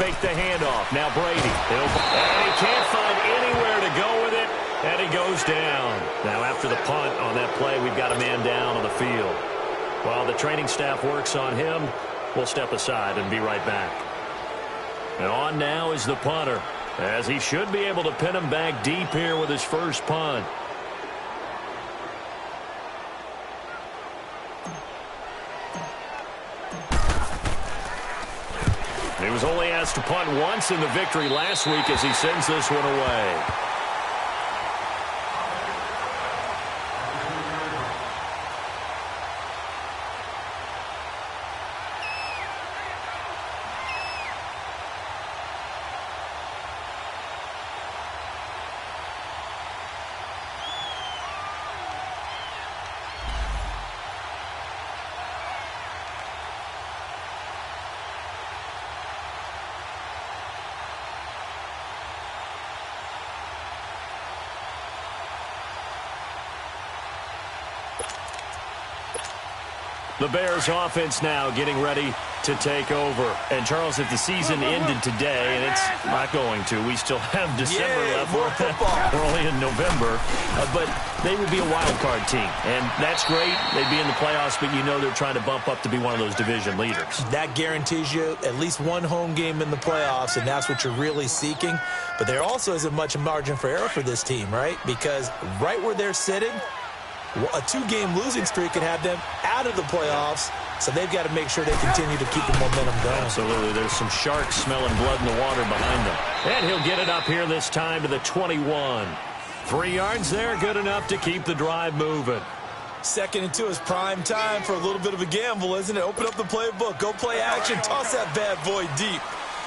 fake the handoff. Now Brady. And he can't find anywhere to go with it, and he goes down. Now after the punt on that play, we've got a man down on the field. While the training staff works on him, we'll step aside and be right back. And on now is the punter, as he should be able to pin him back deep here with his first punt. He was only asked to punt once in the victory last week as he sends this one away. The Bears offense now getting ready to take over. And, Charles, if the season ended today, and it's not going to, we still have December left. We're only in November. But they would be a wild card team. And that's great. They'd be in the playoffs, but you know they're trying to bump up to be one of those division leaders. That guarantees you at least one home game in the playoffs, and that's what you're really seeking. But there also isn't much margin for error for this team, right? Because right where they're sitting, a two-game losing streak could have them out of the playoffs, so they've got to make sure they continue to keep the momentum going. Absolutely. There's some sharks smelling blood in the water behind them. And he'll get it up here this time to the 21. 3 yards there, good enough to keep the drive moving. 2nd and 2 is prime time for a little bit of a gamble, isn't it? Open up the playbook, go play action, toss that bad boy deep.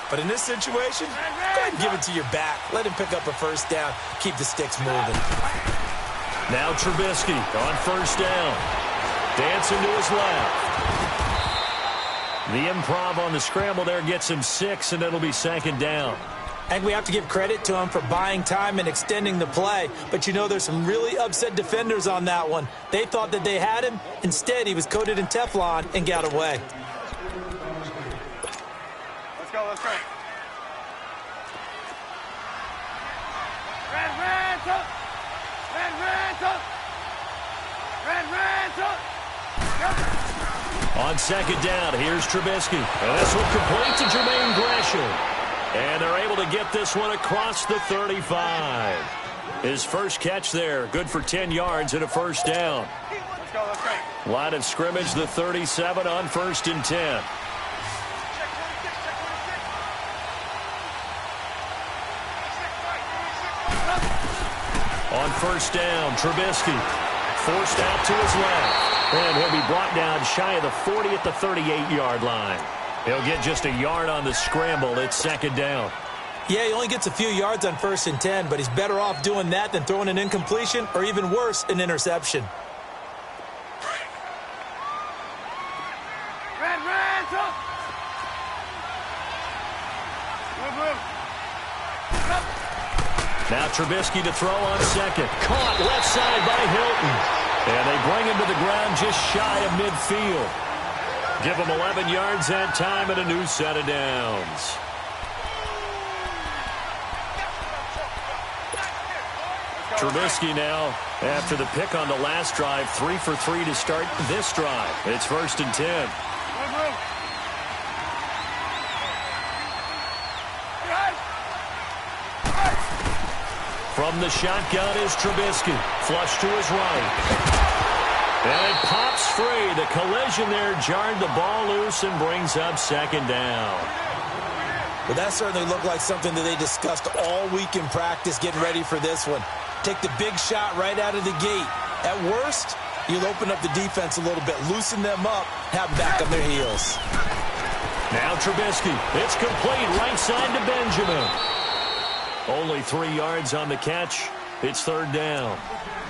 But in this situation, go ahead and give it to your back. Let him pick up a first down, keep the sticks moving. Now Trubisky on first down. Dancing to his left. The improv on the scramble there gets him 6, and it'll be 2nd down. And we have to give credit to him for buying time and extending the play. But, you know, there's some really upset defenders on that one. They thought that they had him. Instead, he was coated in Teflon and got away. Let's go, let's go. On 2nd down, here's Trubisky. And this one complete to Jermaine Gresham. And they're able to get this one across the 35. His first catch there, good for 10 yards and a first down. Let's go, let's go. Line of scrimmage, the 37 on 1st and 10. On first down, Trubisky forced out to his left. And he'll be brought down shy of the 40 at the 38-yard line. He'll get just a yard on the scramble. It's 2nd down. Yeah, he only gets a few yards on 1st and 10, but he's better off doing that than throwing an incompletion or even worse, an interception. Now Trubisky to throw on 2nd. Caught left side by Hilton. And they bring him to the ground just shy of midfield. Give him 11 yards that time and a new set of downs. Trubisky now, after the pick on the last drive, 3 for 3 to start this drive. It's 1st and 10. From the shotgun is Trubisky. Flush to his right. And it pops free. The collision there jarred the ball loose and brings up 2nd down. Well, that certainly looked like something that they discussed all week in practice getting ready for this one. Take the big shot right out of the gate. At worst, you'll open up the defense a little bit, loosen them up, have them back on their heels. Now Trubisky. It's complete. Right side to Benjamin. Only 3 yards on the catch. It's 3rd down.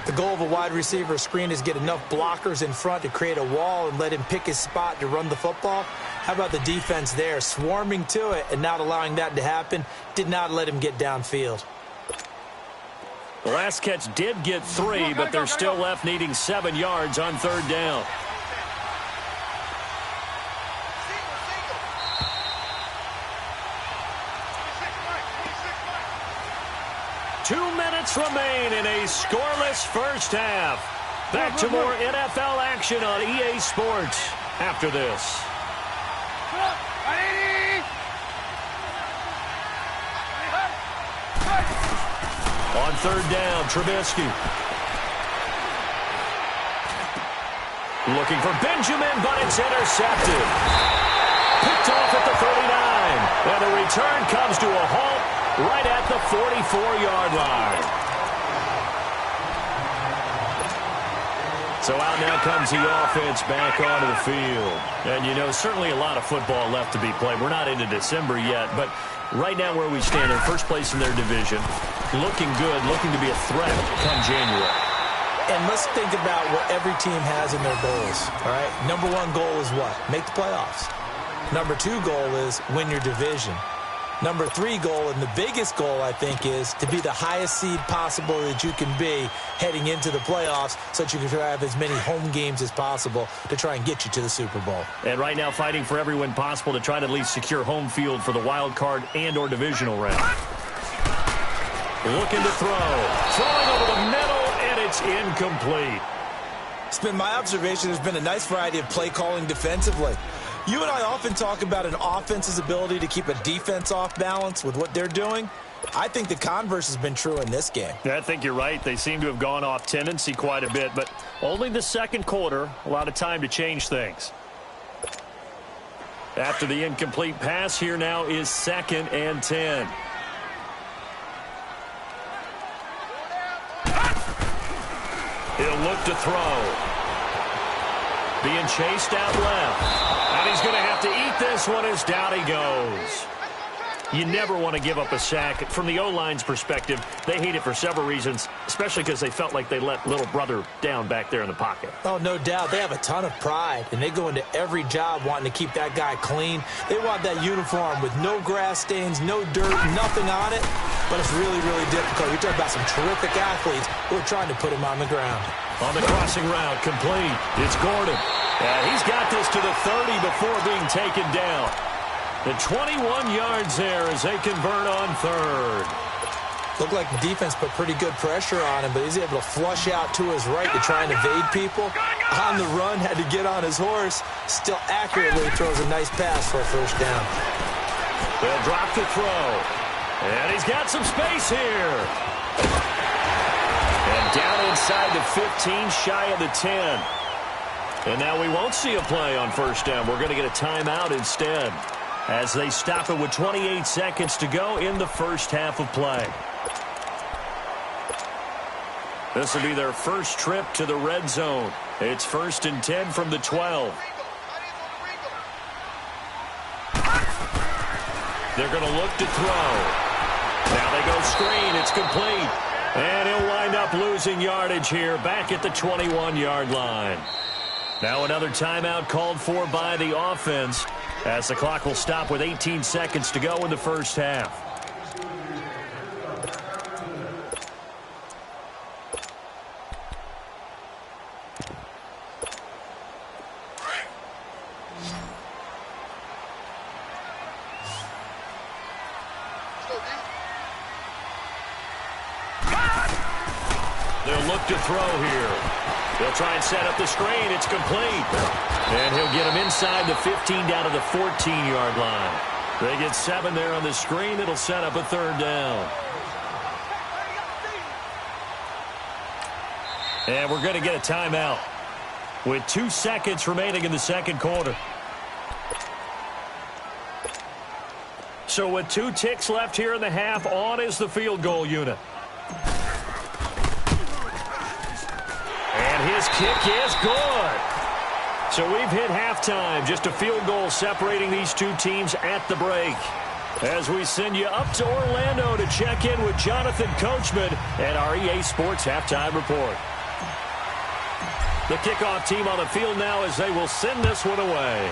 The goal of a wide receiver screen is get enough blockers in front to create a wall and let him pick his spot to run the football. How about the defense there, swarming to it and not allowing that to happen? Did not let him get downfield. The last catch did get 3, but they're still left needing 7 yards on 3rd down. 2 minutes remain in a scoreless first half. Back to more NFL action on EA Sports after this. On third down, Trubisky. Looking for Benjamin, but it's intercepted. Picked off at the 39. And the return comes to a halt right at the 44-yard line. So out now comes the offense back onto the field. And, you know, certainly a lot of football left to be played. We're not into December yet, but right now where we stand, they're first place in their division. Looking good, looking to be a threat come January. And let's think about what every team has in their goals, all right? Number one goal is what? Make the playoffs. Number two goal is win your division. Number three goal, and the biggest goal, I think, is to be the highest seed possible that you can be heading into the playoffs so that you can have as many home games as possible to try and get you to the Super Bowl. And right now fighting for every win possible to try to at least secure home field for the wild card and or divisional round. Looking to throw. Throwing over the middle, and it's incomplete. It's been my observation there's been a nice variety of play calling defensively. You and I often talk about an offense's ability to keep a defense off balance with what they're doing. I think the converse has been true in this game. I think you're right. They seem to have gone off tendency quite a bit, but only the second quarter, a lot of time to change things. After the incomplete pass, here now is 2nd and 10. He'll look to throw. Being chased out left. And he's going to have to eat this one as down he goes. You never want to give up a sack. From the O-line's perspective, they hate it for several reasons, especially because they felt like they let little brother down back there in the pocket. Oh, no doubt. They have a ton of pride, and they go into every job wanting to keep that guy clean. They want that uniform with no grass stains, no dirt, nothing on it. But it's really, really difficult. You're talking about some terrific athletes who are trying to put him on the ground. On the crossing route, complete. It's Gordon. And he's got this to the 30 before being taken down. The 21 yards there as they convert on third. Looked like the defense put pretty good pressure on him, but he's able to flush out to his right to try and evade people. On the run, had to get on his horse. Still accurately throws a nice pass for a first down. They'll drop the throw. And he's got some space here. And down inside the 15, shy of the 10. And now we won't see a play on first down. We're going to get a timeout instead as they stop it with 28 seconds to go in the first half of play. This will be their first trip to the red zone. It's 1st and 10 from the 12. They're going to look to throw. Now they go screen. It's complete. And he'll wind up losing yardage here back at the 21-yard line. Now another timeout called for by the offense as the clock will stop with 18 seconds to go in the first half. They'll look to throw here. They'll try and set up the screen. It's complete. And he'll get him inside the 15 down to the 14-yard line. They get 7 there on the screen. It'll set up a third down. And we're going to get a timeout with 2 seconds remaining in the second quarter. So with 2 ticks left here in the half, on is the field goal unit. And his kick is good. So we've hit halftime. Just a field goal separating these two teams at the break. As we send you up to Orlando to check in with Jonathan Coachman and our EA Sports Halftime Report. The kickoff team on the field now as they will send this one away.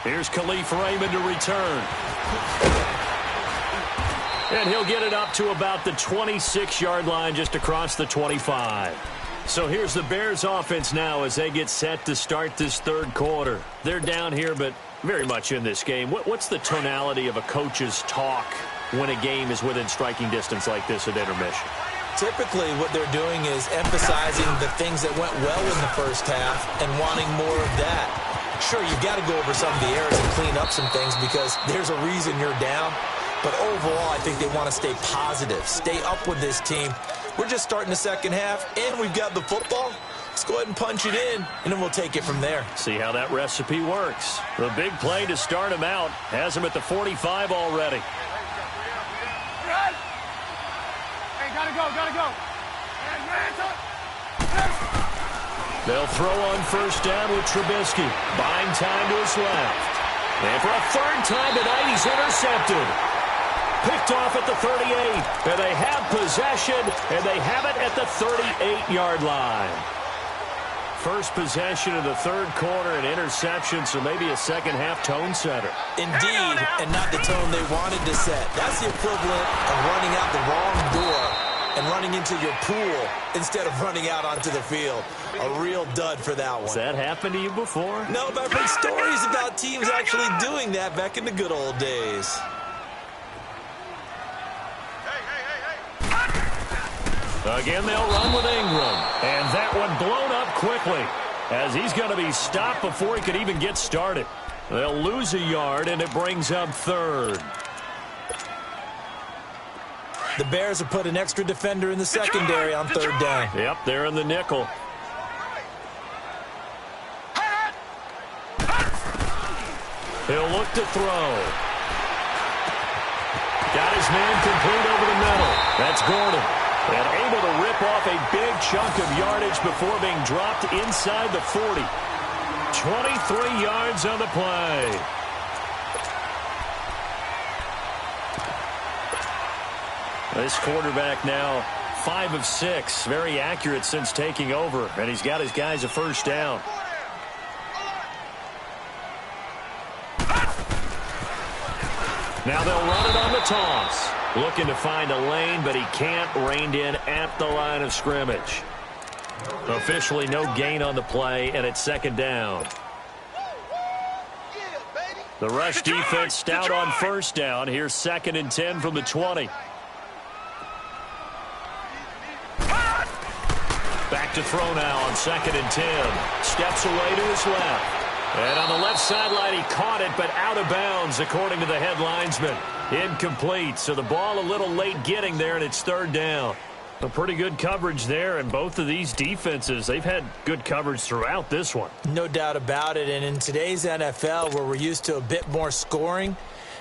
Here's Khalif Raymond to return. And he'll get it up to about the 26-yard line just across the 25. So here's the Bears offense now as they get set to start this third quarter. They're down here, but very much in this game. What's the tonality of a coach's talk when a game is within striking distance like this at intermission? Typically, what they're doing is emphasizing the things that went well in the first half and wanting more of that. Sure, you've got to go over some of the errors and clean up some things because there's a reason you're down. But overall, I think they want to stay positive, stay up with this team. We're just starting the second half, and we've got the football. Let's go ahead and punch it in, and then we'll take it from there. See how that recipe works. The big play to start him out has him at the 45 already. Hey, gotta go. They'll throw on first down with Trubisky. Buying time to his left. And for a third time tonight, he's intercepted. Picked off at the 38. And they have possession, and they have it at the 38-yard line. First possession of the third quarter, an interception, so maybe a second-half tone setter. Indeed, and not the tone they wanted to set. That's the equivalent of running out the wrong door and running into your pool instead of running out onto the field. A real dud for that one. Has that happened to you before? No, but I've heard stories about teams actually doing that back in the good old days. Again, they'll run with Ingram. And that one blown up quickly as he's going to be stopped before he could even get started. They'll lose a yard, and it brings up third. The Bears have put an extra defender in the secondary on third down. Yep, they're in the nickel. He'll look to throw. Got his man complete over the middle. That's Gordon. And able to rip off a big chunk of yardage before being dropped inside the 40. 23 yards on the play. This quarterback now 5 of 6. Very accurate since taking over. And he's got his guys a first down. Now they'll run it on the toss. Looking to find a lane, but he can't. Reined in at the line of scrimmage. Officially no gain on the play, and it's second down. The rush defense stout on first down. Here's 2nd and 10 from the 20. Back to throw now on 2nd and 10. Steps away to his left. And on the left sideline, he caught it, but out of bounds, according to the head linesman. Incomplete, so the ball a little late getting there, and it's third down. A pretty good coverage there, and both of these defenses, they've had good coverage throughout this one. No doubt about it, and in today's NFL, where we're used to a bit more scoring,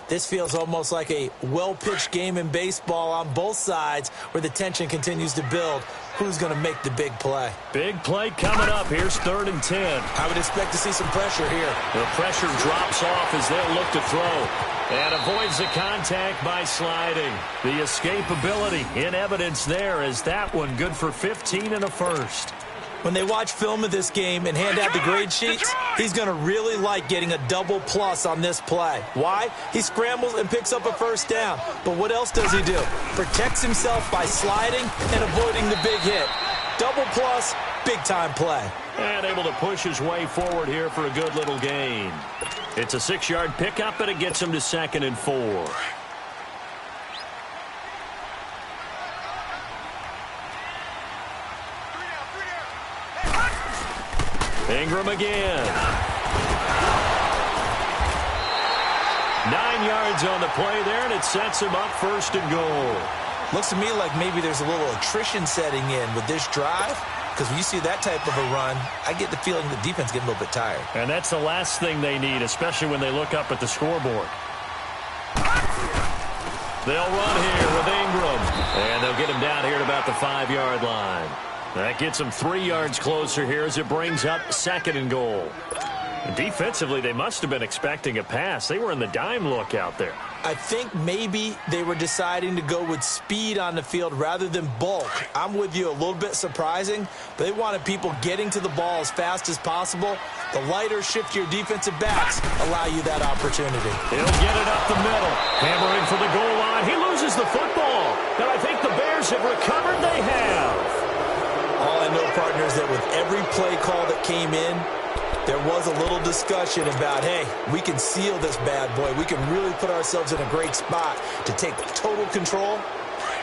this feels almost like a well-pitched game in baseball on both sides where the tension continues to build. Who's going to make the big play? Big play coming up. Here's 3rd and 10. I would expect to see some pressure here. The pressure drops off as they'll look to throw. And avoids the contact by sliding. The escapability in evidence there as that one good for 15 and a first. When they watch film of this game and hand out the grade sheets, he's going to really like getting a double plus on this play. Why? He scrambles and picks up a first down. But what else does he do? Protects himself by sliding and avoiding the big hit. Double plus, big-time play. And able to push his way forward here for a good little gain. It's a 6-yard pickup, and it gets him to 2nd and 4. Ingram again. 9 yards on the play there, and it sets him up 1st and goal. Looks to me like maybe there's a little attrition setting in with this drive. Because when you see that type of a run, I get the feeling the defense getting a little bit tired. And that's the last thing they need, especially when they look up at the scoreboard. They'll run here with Ingram. And they'll get him down here at about the 5-yard line. That gets him 3 yards closer here as it brings up 2nd and goal. And defensively, they must have been expecting a pass. They were in the dime look out there. I think maybe they were deciding to go with speed on the field rather than bulk. I'm with you, a little bit surprising, but they wanted people getting to the ball as fast as possible. The lighter, shiftier defensive backs allow you that opportunity. He'll get it up the middle. Hammering for the goal line. He loses the football. And I think the Bears have recovered. They have. All I know, partner, is that with every play call that came in, There was a little discussion about, hey, we can seal this bad boy. We can really put ourselves in a great spot to take total control.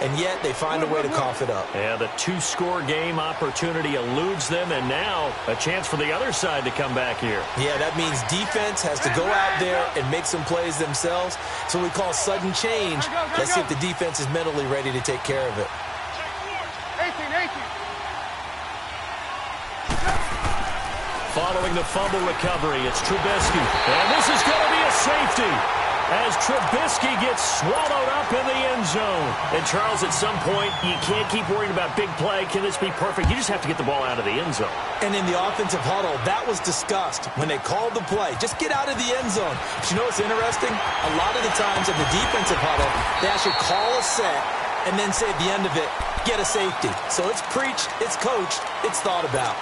And yet they find a way to cough it up. Yeah, the two-score game opportunity eludes them, and now a chance for the other side to come back here. Yeah, that means defense has to go out there and make some plays themselves. So we call sudden change. Let's see if the defense is mentally ready to take care of it. 18. Following the fumble recovery, it's Trubisky. And this is going to be a safety as Trubisky gets swallowed up in the end zone. And, Charles, at some point, you can't keep worrying about big play. Can this be perfect? You just have to get the ball out of the end zone. And in the offensive huddle, that was discussed when they called the play. Just get out of the end zone. But you know what's interesting? A lot of the times in the defensive huddle, they actually call a set and then say at the end of it, get a safety. So it's preached, it's coached, it's thought about.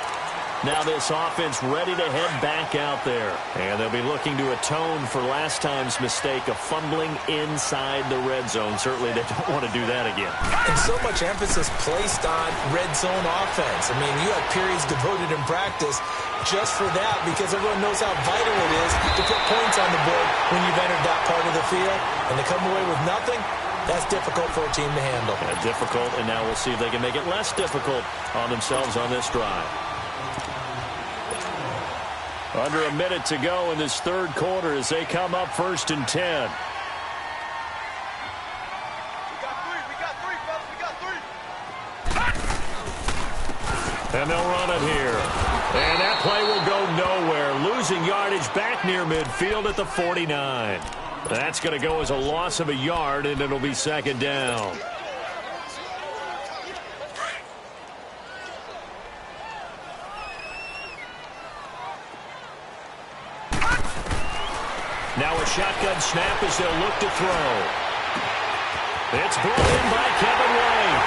Now this offense ready to head back out there. And they'll be looking to atone for last time's mistake of fumbling inside the red zone. Certainly they don't want to do that again. And so much emphasis placed on red zone offense. I mean, you have periods devoted in practice just for that because everyone knows how vital it is to put points on the board when you've entered that part of the field. And to come away with nothing, that's difficult for a team to handle. Yeah, difficult, and now we'll see if they can make it less difficult on themselves on this drive. Under a minute to go in this third quarter as they come up 1st and 10. We got three, fellas. We got three. And they'll run it here. And that play will go nowhere. Losing yardage back near midfield at the 49. That's going to go as a loss of a yard, and it'll be 2nd down. Now a shotgun snap as they'll look to throw. It's brought in by Kevin White.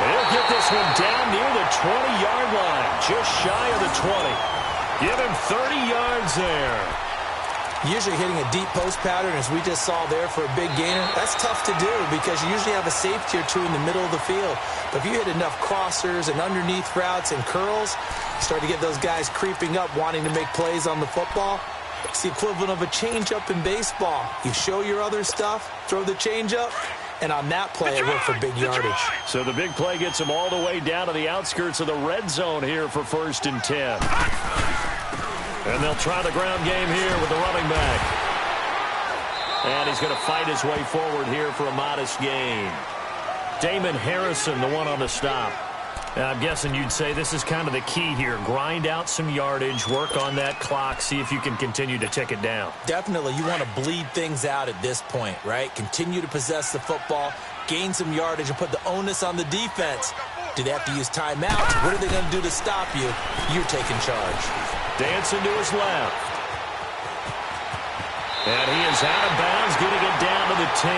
They'll get this one down near the 20-yard line, just shy of the 20. Give him 30 yards there. Usually hitting a deep post pattern, as we just saw there for a big gainer, that's tough to do because you usually have a safety or two in the middle of the field. But if you hit enough crossers and underneath routes and curls, you start to get those guys creeping up, wanting to make plays on the football. It's the equivalent of a changeup in baseball. You show your other stuff, throw the changeup, and on that play, it worked for big yardage. So the big play gets them all the way down to the outskirts of the red zone here for 1st and 10. And they'll try the ground game here with the running back. And he's going to fight his way forward here for a modest gain. Damon Harrison, the one on the stop. I'm guessing you'd say this is kind of the key here. Grind out some yardage, work on that clock, see if you can continue to tick it down. Definitely, you want to bleed things out at this point, right? Continue to possess the football, gain some yardage, and put the onus on the defense. Do they have to use timeouts? What are they going to do to stop you? You're taking charge. Dancing to his left. And he is out of bounds, getting it down to the 10.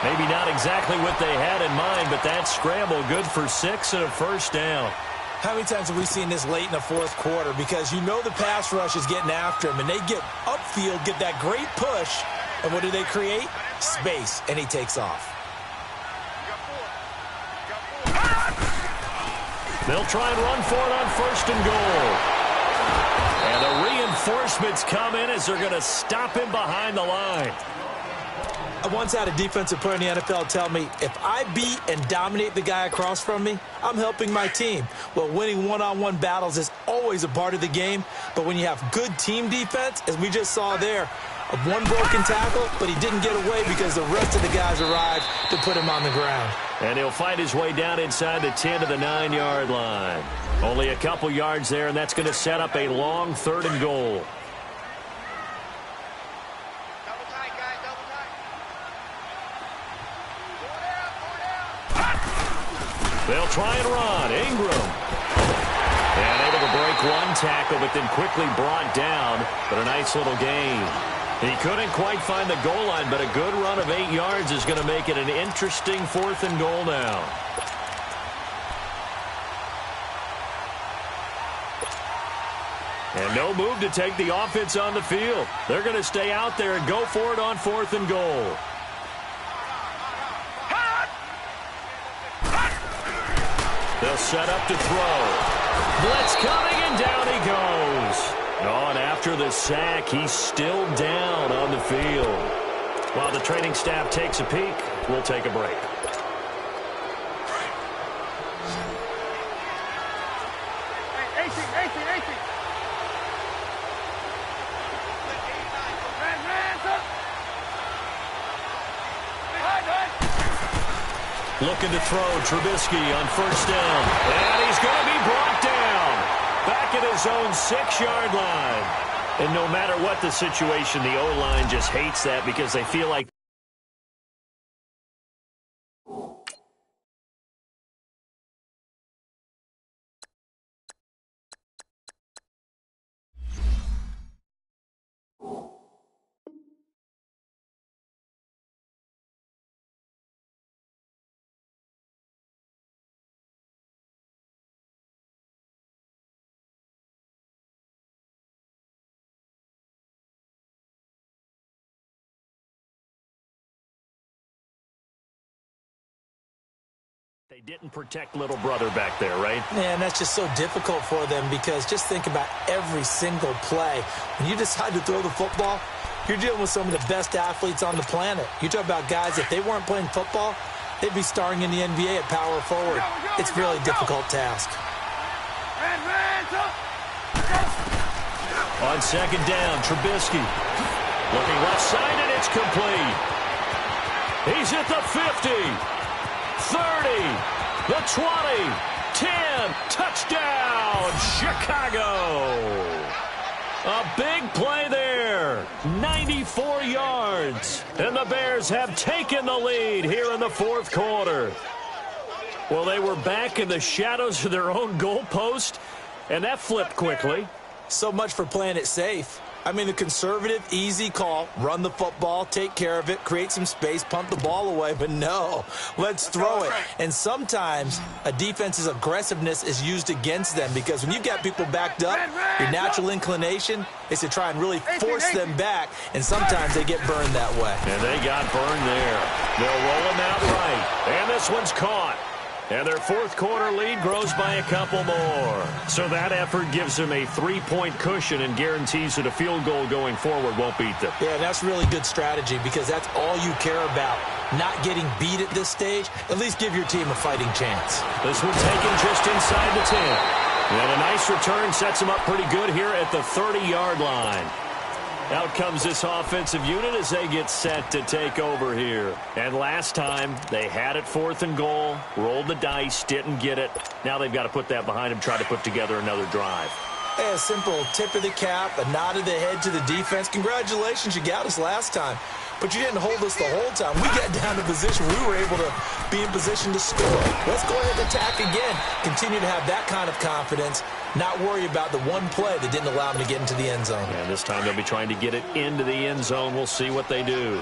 Maybe not exactly what they had in mind, but that scramble good for 6 and a 1st down. How many times have we seen this late in the fourth quarter? Because you know the pass rush is getting after him, and they get upfield, get that great push, and what do they create? Space, and he takes off. They'll try and run for it on 1st and goal. And the reinforcements come in as they're going to stop him behind the line. I once had a defensive player in the NFL tell me, if I beat and dominate the guy across from me, I'm helping my team. Well, winning one-on-one battles is always a part of the game, but when you have good team defense, as we just saw there, one broken tackle, but he didn't get away because the rest of the guys arrived to put him on the ground. And he'll find his way down inside the 10 to the 9-yard line. Only a couple yards there, and that's going to set up a long 3rd and goal. Double tight, guys, double tight. They'll try and run. Ingram. And able to break one tackle, but then quickly brought down. But a nice little gain. He couldn't quite find the goal line, but a good run of 8 yards is going to make it an interesting 4th and goal now. And no move to take the offense on the field. They're going to stay out there and go for it on 4th and goal. They'll set up to throw. Blitz coming, and down he goes. Oh, and after the sack, he's still down on the field. While the training staff takes a peek, we'll take a break. Looking to throw, Trubisky on first down. And he's going to be brought down. Back at his own 6-yard line. And no matter what the situation, the O-line just hates that because they feel like they didn't protect little brother back there, right? Man, that's just so difficult for them because just think about every single play. When you decide to throw the football, you're dealing with some of the best athletes on the planet. You talk about guys, if they weren't playing football, they'd be starring in the NBA at power forward. It's a really difficult task. On second down, Trubisky. Looking left side, and it's complete. He's at the 50. 30, the 20, 10, touchdown, Chicago. A big play there, 94 yards, and the Bears have taken the lead here in the fourth quarter. Well, they were back in the shadows of their own goalpost, and that flipped quickly. So much for playing it safe. I mean, the conservative, easy call, run the football, take care of it, create some space, pump the ball away, but no, let's throw it. And sometimes a defense's aggressiveness is used against them because when you've got people backed up, your natural inclination is to try and really force them back, and sometimes they get burned that way. And they got burned there. They'll roll them out right, and this one's caught. And their fourth quarter lead grows by a couple more. So that effort gives them a 3-point cushion and guarantees that a field goal going forward won't beat them. Yeah, that's really good strategy because that's all you care about. Not getting beat at this stage, at least give your team a fighting chance. This one taken just inside the 10. And a nice return sets them up pretty good here at the 30-yard line. Out comes this offensive unit as they get set to take over here. And last time, they had it 4th and goal, rolled the dice, didn't get it. Now they've got to put that behind them, try to put together another drive. Hey, a simple tip of the cap, a nod of the head to the defense. Congratulations, you got us last time. But you didn't hold us the whole time. We got down to position. We were able to be in position to score. Let's go ahead and attack again. Continue to have that kind of confidence. Not worry about the one play that didn't allow them to get into the end zone. And this time they'll be trying to get it into the end zone. We'll see what they do.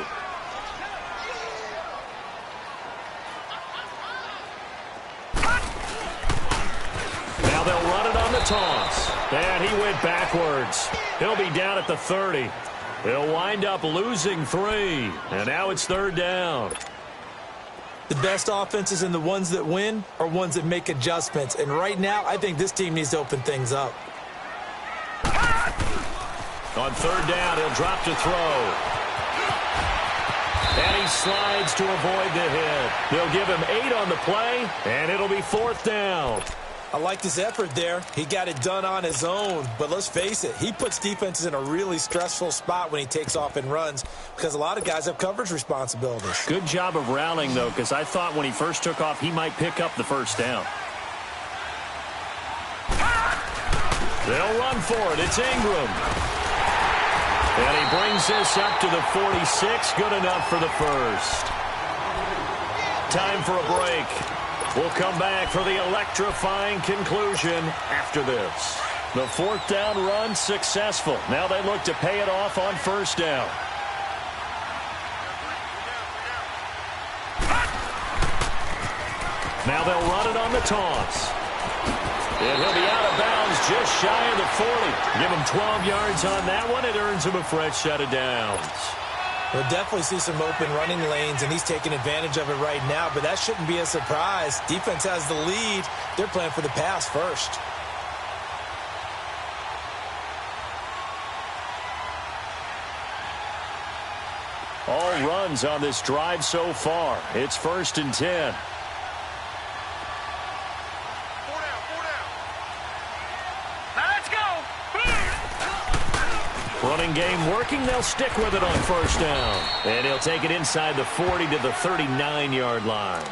Now they'll run it on the toss. And he went backwards. He'll be down at the 30. They'll wind up losing 3. And now it's 3rd down. The best offenses and the ones that win are ones that make adjustments. And right now, I think this team needs to open things up. On 3rd down, he'll drop to throw. And he slides to avoid the hit. They'll give him 8 on the play, and it'll be 4th down. I like his effort there. He got it done on his own. But let's face it, he puts defenses in a really stressful spot when he takes off and runs because a lot of guys have coverage responsibilities. Good job of rallying, though, because I thought when he first took off, he might pick up the 1st down. They'll run for it. It's Ingram. And he brings this up to the 46. Good enough for the 1st. Time for a break. We'll come back for the electrifying conclusion after this. The 4th down run successful. Now they look to pay it off on 1st down. Now they'll run it on the toss. And he'll be out of bounds just shy of the 40. Give him 12 yards on that one. It earns him a fresh set of downs. We'll definitely see some open running lanes, and he's taking advantage of it right now, but that shouldn't be a surprise. Defense has the lead. They're playing for the pass first. downs on this drive so far. It's 1st and 10. Four down, four down. Let's go. Running game working. They'll stick with it on 1st down. And he'll take it inside the 40 to the 39-yard line.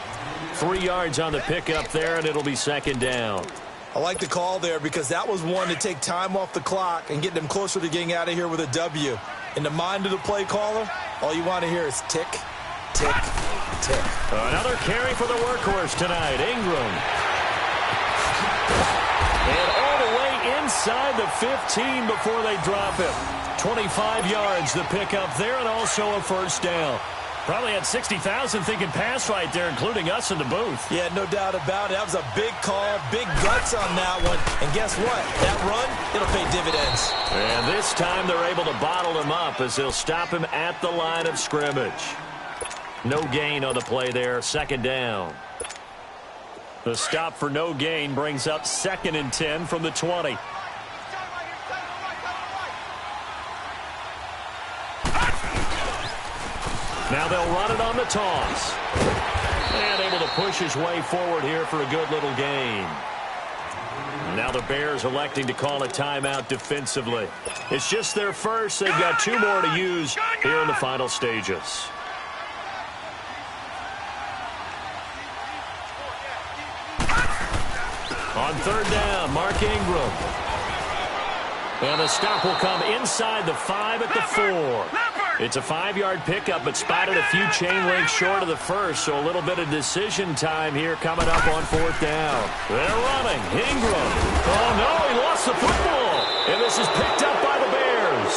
3 yards on the pickup there, and it'll be 2nd down. I like the call there because that was one to take time off the clock and get them closer to getting out of here with a W. In the mind of the play caller, all you want to hear is tick, tick, tick. Another carry for the workhorse tonight, Ingram. And all the way inside the 15 before they drop him. 25 yards the pickup there, and also a 1st down. Probably had 60,000 thinking pass right there, including us in the booth. Yeah, no doubt about it. That was a big call, big guts on that one. And guess what? That run, it'll pay dividends. And this time they're able to bottle him up as they'll stop him at the line of scrimmage. No gain on the play there, 2nd down. The stop for no gain brings up 2nd and 10 from the 20. Now they'll run it on the toss. And able to push his way forward here for a good little gain. Now the Bears electing to call a timeout defensively. It's just their first. They've got 2 more to use here in the final stages. On 3rd down, Mark Ingram. And the stop will come inside the 5 at the 4. It's a 5-yard pickup, but spotted a few chain links short of the first, so a little bit of decision time here coming up on 4th down. They're running. Ingram. Oh, no, he lost the football. And this is picked up by the Bears.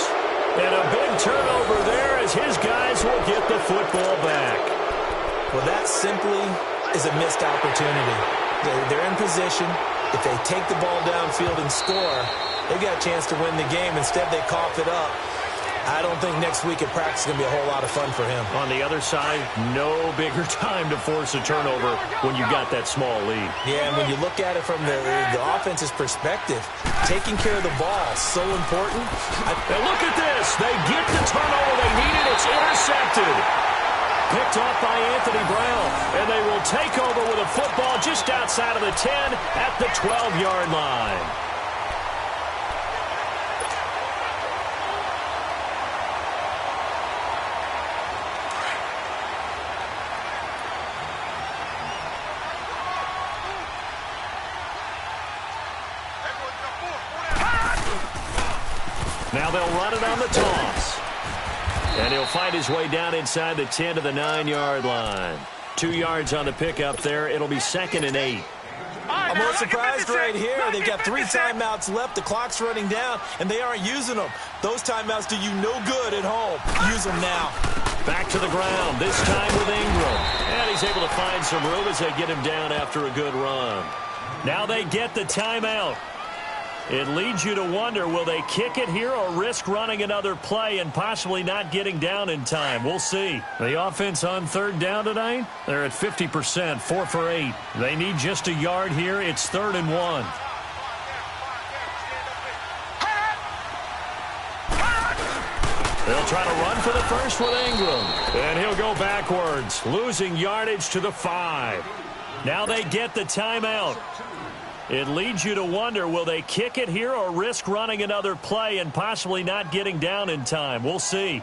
And a big turnover there as his guys will get the football back. Well, that simply is a missed opportunity. They're in position. If they take the ball downfield and score, they've got a chance to win the game. Instead, they cough it up. I don't think next week at practice is going to be a whole lot of fun for him. On the other side, no bigger time to force a turnover when you got that small lead. Yeah, and when you look at it from the offense's perspective, taking care of the ball is so important. And look at this. They get the turnover they needed. It's intercepted. Picked off by Anthony Brown. And they will take over with a football just outside of the 10 at the 12-yard line. Now they'll run it on the toss. And he'll find his way down inside the 10 to the 9-yard line. 2 yards on the pickup there. It'll be 2nd and 8. I'm a little surprised right here. They've got 3 timeouts left. The clock's running down, and they aren't using them. Those timeouts do you no good at home. Use them now. Back to the ground, this time with Ingram. And he's able to find some room as they get him down after a good run. Now they get the timeout. It leads you to wonder, will they kick it here or risk running another play and possibly not getting down in time? We'll see. The offense on 3rd down tonight, they're at 50%, 4 for 8. They need just a yard here. It's 3rd and 1. They'll try to run for the first with Ingram. And he'll go backwards, losing yardage to the 5. Now they get the timeout. It leads you to wonder, will they kick it here or risk running another play and possibly not getting down in time? We'll see.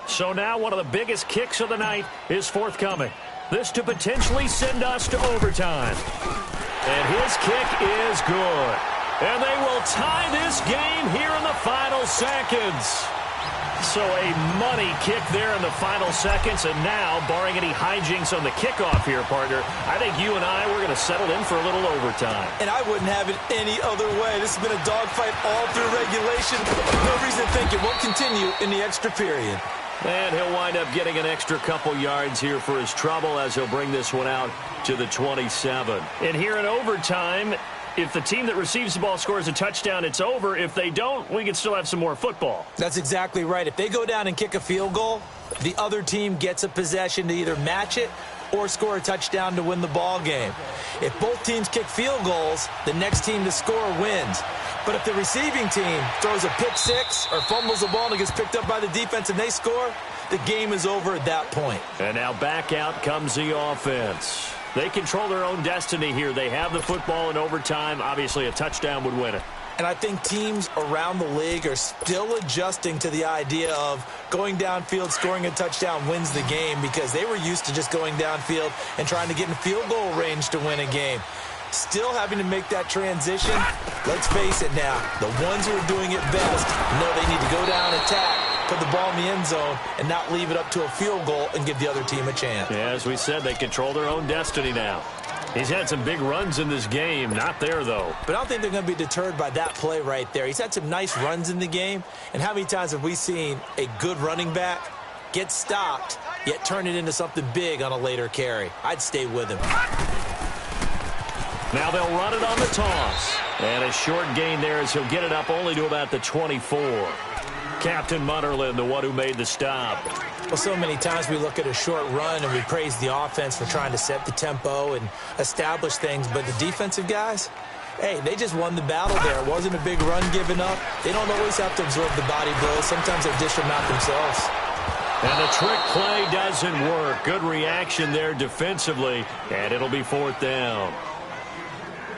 So now one of the biggest kicks of the night is forthcoming. This to potentially send us to overtime. And his kick is good. And they will tie this game here in the final seconds. So a money kick there in the final seconds. And now, barring any hijinks on the kickoff here, partner, I think you and I, we're going to settle in for a little overtime. And I wouldn't have it any other way. This has been a dogfight all through regulation. No reason to think it won't continue in the extra period. And he'll wind up getting an extra couple yards here for his trouble as he'll bring this one out to the 27. And here in overtime, if the team that receives the ball scores a touchdown, it's over. If they don't, we can still have some more football. That's exactly right. If they go down and kick a field goal, the other team gets a possession to either match it or score a touchdown to win the ball game. If both teams kick field goals, the next team to score wins. But if the receiving team throws a pick six or fumbles the ball and it gets picked up by the defense and they score, the game is over at that point. And now back out comes the offense. They control their own destiny here. They have the football in overtime. Obviously, a touchdown would win it. And I think teams around the league are still adjusting to the idea of going downfield, scoring a touchdown wins the game, because they were used to just going downfield and trying to get in field goal range to win a game. Still having to make that transition. Let's face it now, the ones who are doing it best know they need to go down, attack, put the ball in the end zone, and not leave it up to a field goal and give the other team a chance. Yeah, as we said, they control their own destiny now. He's had some big runs in this game. Not there, though. But I don't think they're going to be deterred by that play right there. He's had some nice runs in the game. And how many times have we seen a good running back get stopped, yet turn it into something big on a later carry? I'd stay with him. Now they'll run it on the toss. And a short gain there as he'll get it up only to about the 24. Captain Munnerlyn, the one who made the stop. Well, so many times we look at a short run and we praise the offense for trying to set the tempo and establish things. But the defensive guys, hey, they just won the battle there. It wasn't a big run given up. They don't always have to absorb the body blows. Sometimes they dish them out themselves. And the trick play doesn't work. Good reaction there defensively, and it'll be fourth down.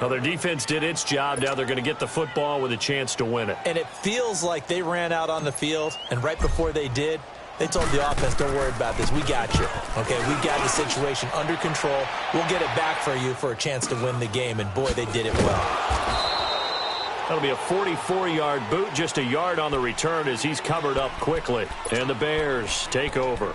Well, their defense did its job. Now they're going to get the football with a chance to win it. And it feels like they ran out on the field, and right before they did, they told the offense, don't worry about this. We got you. Okay, we got the situation under control. We'll get it back for you for a chance to win the game. And, boy, they did it well. That'll be a 44-yard boot, just a yard on the return as he's covered up quickly. And the Bears take over.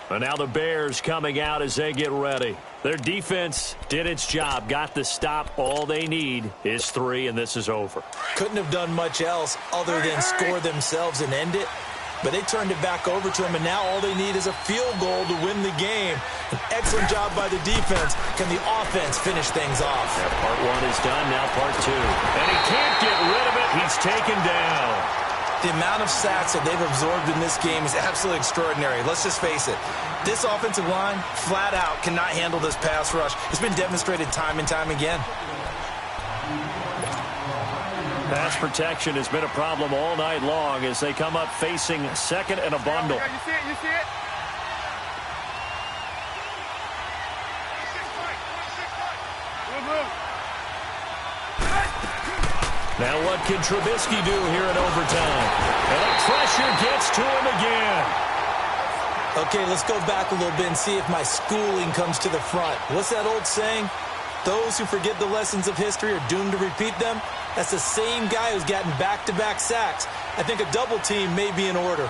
And now the Bears coming out as they get ready. Their defense did its job, got the stop. All they need is 3, and this is over. Couldn't have done much else other than score themselves and end it. But they turned it back over to him, and now all they need is a field goal to win the game. An excellent job by the defense. Can the offense finish things off? Yeah, part 1 is done, now part 2. And he can't get rid of it. He's taken down. The amount of sacks that they've absorbed in this game is absolutely extraordinary. Let's just face it. This offensive line, flat out, cannot handle this pass rush. It's been demonstrated time and time again. Pass protection has been a problem all night long as they come up facing second and a bundle. You see it, you see it? Now what can Trubisky do here in overtime? And the pressure gets to him again. Okay, let's go back a little bit and see if my schooling comes to the front. What's that old saying? Those who forget the lessons of history are doomed to repeat them. That's the same guy who's gotten back-to-back sacks. I think a double team may be in order.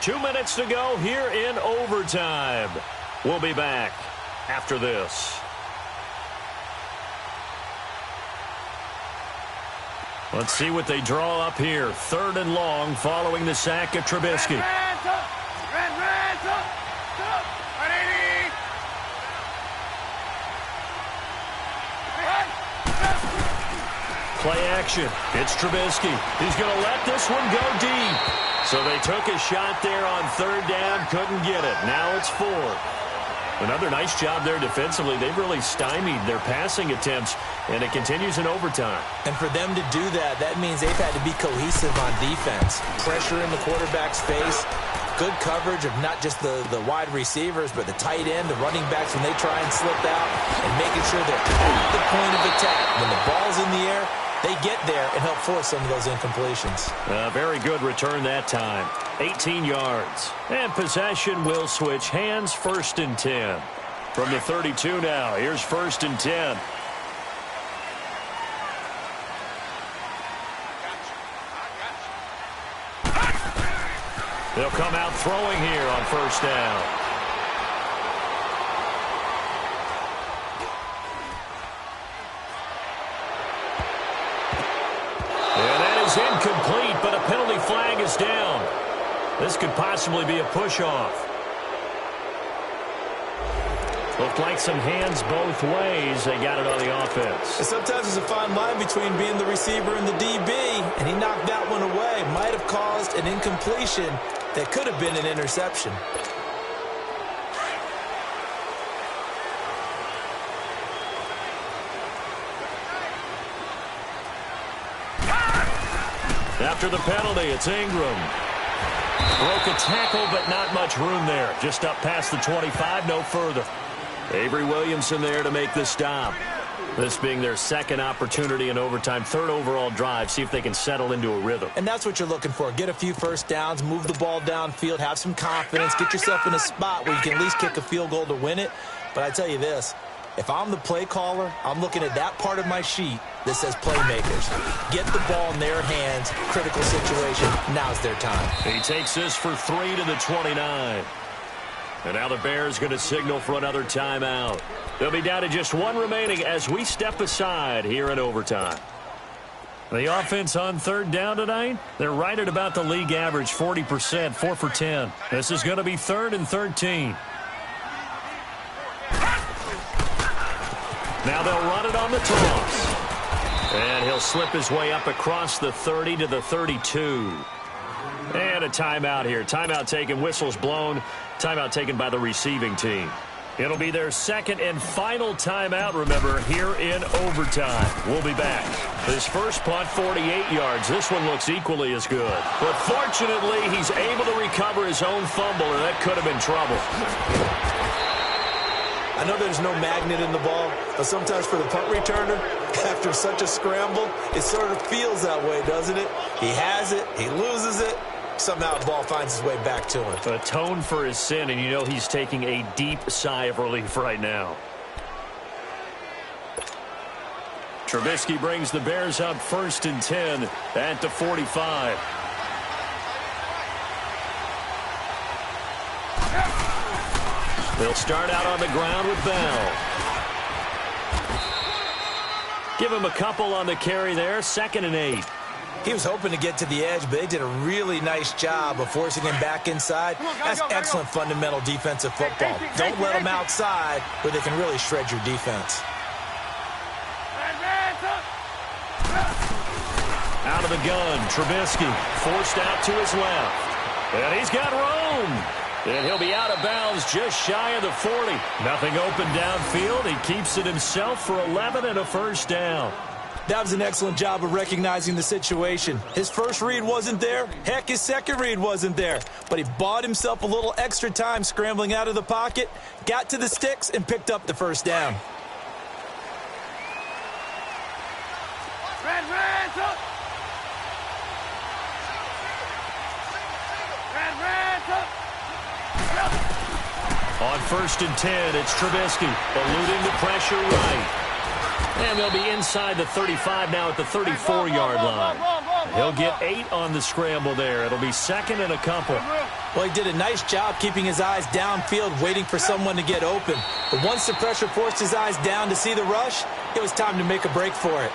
Two minutes to go here in overtime. We'll be back after this. Let's see what they draw up here. 3rd and long following the sack of Trubisky. Play action. It's Trubisky. He's going to let this one go deep. So they took a shot there on 3rd down, couldn't get it. Now it's 4th. Another nice job there defensively. They've really stymied their passing attempts, and it continues in overtime. And for them to do that, that means they've had to be cohesive on defense. Pressure in the quarterback's face, good coverage of not just the wide receivers, but the tight end, the running backs when they try and slip out, and making sure they're at the point of attack. When the ball's in the air, they get there and help force some of those incompletions. Very good return that time. 18 yards. And possession will switch hands. 1st and 10. From the 32 now. Here's 1st and 10. They'll come out throwing here on 1st down. Incomplete, but a penalty flag is down. This could possibly be a push-off. Looked like some hands both ways. They got it on the offense. And sometimes there's a fine line between being the receiver and the DB, and he knocked that one away. Might have caused an incompletion that could have been an interception. After the penalty, it's Ingram. Broke a tackle, but not much room there. Just up past the 25, no further. Avery Williamson there to make the stop. This being their second opportunity in overtime, third overall drive. See if they can settle into a rhythm. And that's what you're looking for. Get a few first downs, move the ball downfield, have some confidence, get yourself in a spot where you can at least kick a field goal to win it. But I tell you this, if I'm the play caller, I'm looking at that part of my sheet that says playmakers. Get the ball in their hands, critical situation, now's their time. He takes this for 3 to the 29. And now the Bears going to signal for another timeout. They'll be down to just one remaining as we step aside here in overtime. The offense on third down tonight, they're right at about the league average, 40%, 4 for 10. This is going to be 3rd and 13. Now they'll run it on the toss. And he'll slip his way up across the 30 to the 32. And a timeout here. Timeout taken, whistles blown. Timeout taken by the receiving team. It'll be their second and final timeout, remember, here in overtime. We'll be back. His first punt, 48 yards. This one looks equally as good. But fortunately, he's able to recover his own fumble, and that could have been trouble. I know there's no magnet in the ball, but sometimes for the punt returner, after such a scramble, it sort of feels that way, doesn't it? He has it, he loses it, somehow the ball finds its way back to him. Atone for his sin, and you know he's taking a deep sigh of relief right now. Trubisky brings the Bears up 1st and 10 at the 45. They'll start out on the ground with Bell. Give him a couple on the carry there, 2nd and 8. He was hoping to get to the edge, but they did a really nice job of forcing him back inside. That's excellent fundamental defensive football. Don't let them outside where they can really shred your defense. Out of the gun, Trubisky forced out to his left. And he's got room. And he'll be out of bounds just shy of the 40. Nothing open downfield. He keeps it himself for 11 and a first down. That was an excellent job of recognizing the situation. His first read wasn't there. Heck, his second read wasn't there. But he bought himself a little extra time scrambling out of the pocket, got to the sticks, and picked up the first down. On 1st and 10, it's Trubisky, eluding the pressure right. And they'll be inside the 35 now at the 34-yard line. He'll get 8 on the scramble there. It'll be 2nd and a couple. Well, he did a nice job keeping his eyes downfield, waiting for someone to get open. But once the pressure forced his eyes down to see the rush, it was time to make a break for it.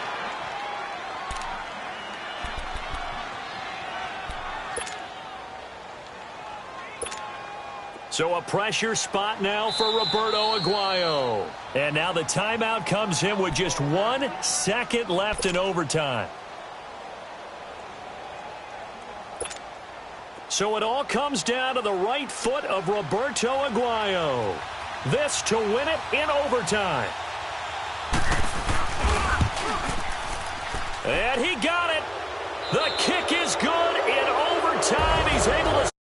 So a pressure spot now for Roberto Aguayo. And now the timeout comes in with just 1 second left in overtime. So it all comes down to the right foot of Roberto Aguayo. This to win it in overtime. And he got it. The kick is good in overtime. He's able to